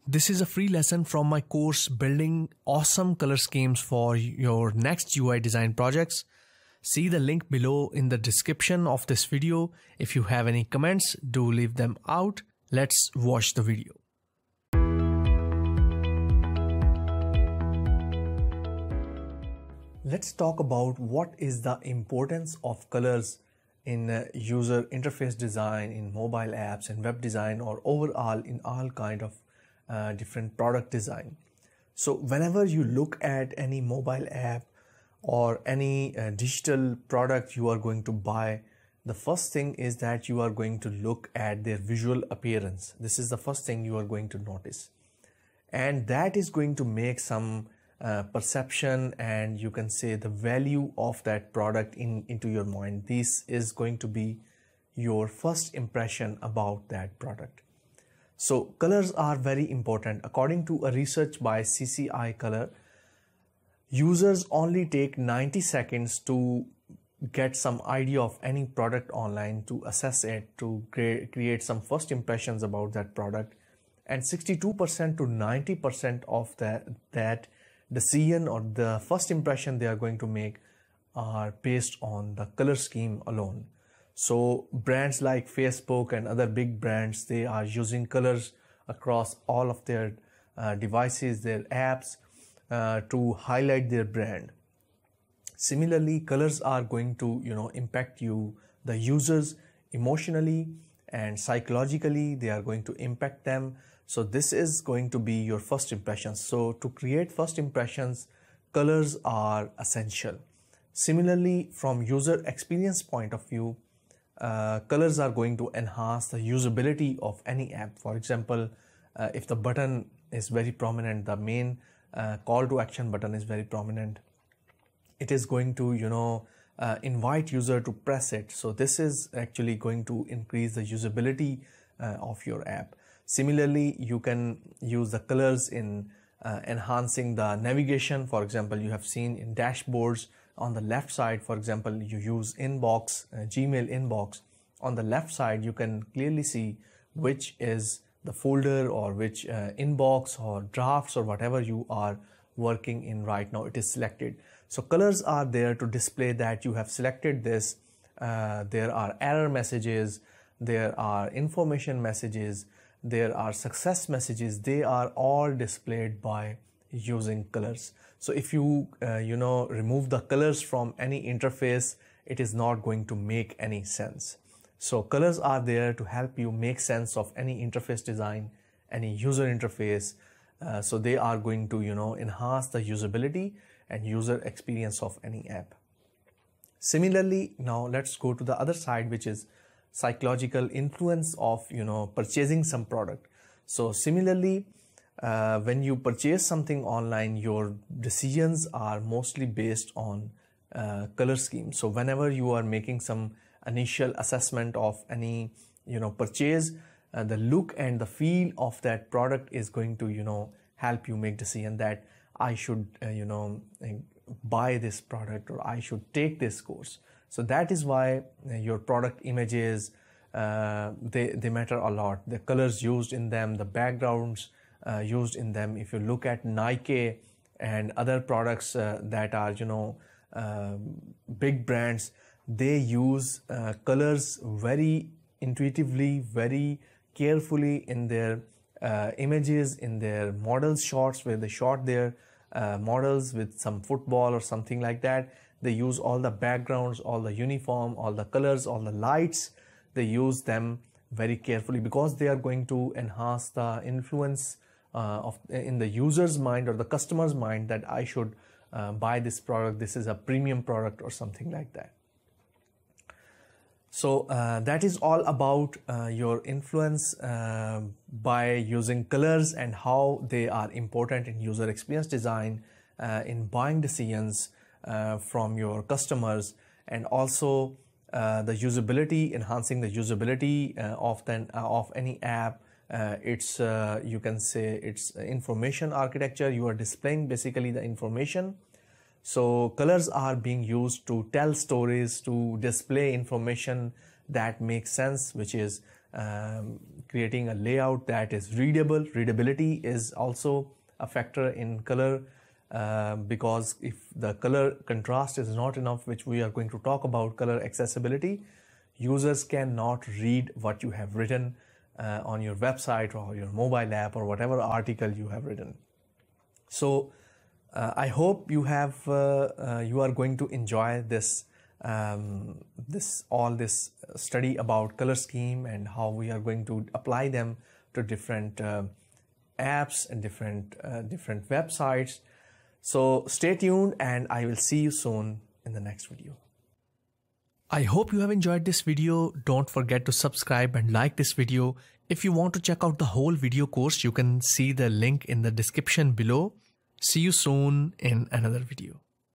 This is a free lesson from my course Building Awesome Color Schemes for Your Next UI Design Projects. See the link below in the description of this video. If you have any comments, do leave them out. Let's watch the video. Let's talk about what is the importance of colors in user interface design, in mobile apps, in web design, or overall in all kind of different product design. So whenever you look at any mobile app or any digital product you are going to buy, the first thing is that you are going to look at their visual appearance. This is the first thing you are going to notice, and that is going to make some perception, and you can say the value of that product into your mind. This is going to be your first impression about that product. So colors are very important. According to a research by CCI Color, users only take 90 seconds to get some idea of any product online, to assess it, to create some first impressions about that product, and 62% to 90% of that decision or the first impression they are going to make are based on the color scheme alone. So brands like Facebook and other big brands, they are using colors across all of their devices, their apps, to highlight their brand. Similarly, colors are going to impact the users emotionally and psychologically. They are going to impact them. So this is going to be your first impressions. So to create first impressions, colors are essential. Similarly, from user experience point of view, colors are going to enhance the usability of any app. For example, if the button is very prominent, the main call to action button is very prominent, it is going to invite user to press it. So this is actually going to increase the usability of your app. Similarly, you can use the colors in enhancing the navigation. For example, you have seen in dashboards on the left side, for example, you use inbox, Gmail inbox. On the left side, you can clearly see which is the folder or which inbox or drafts or whatever you are working in right now, it is selected. So colors are there to display that you have selected this. There are error messages, there are information messages, there are success messages. They are all displayed by using colors. So if you remove the colors from any interface, it is not going to make any sense. So colors are there to help you make sense of any interface design, any user interface. So they are going to enhance the usability and user experience of any app. Similarly, now let's go to the other side, which is psychological influence of purchasing some product. So similarly, when you purchase something online, your decisions are mostly based on color scheme. So whenever you are making some initial assessment of any purchase, the look and the feel of that product is going to help you make decision that I should buy this product or I should take this course. So that is why your product images, they matter a lot. The colors used in them, the backgrounds used in them. If you look at Nike and other products that are big brands, they use colors very intuitively, very carefully in their images, in their models shots, where they shot their models with some football or something like that. They use all the backgrounds, all the uniform, all the colors, all the lights. They use them very carefully because they are going to enhance the influence in the user's mind or the customer's mind that I should buy this product. This is a premium product or something like that. So that is all about your influence by using colors and how they are important in user experience design, in buying decisions from your customers, and also the usability, enhancing the usability of any app. It's you can say it's information architecture. You are displaying basically the information. So colors are being used to tell stories, to display information that makes sense, which is creating a layout that is readable. Readability is also a factor in color, because if the color contrast is not enough, which we are going to talk about, color accessibility, users cannot read what you have written on your website or your mobile app or whatever article you have written. So I hope you are going to enjoy this this study about color scheme and how we are going to apply them to different apps and different websites. So stay tuned, and I will see you soon in the next video. I hope you have enjoyed this video. Don't forget to subscribe and like this video. If you want to check out the whole video course, you can see the link in the description below. See you soon in another video.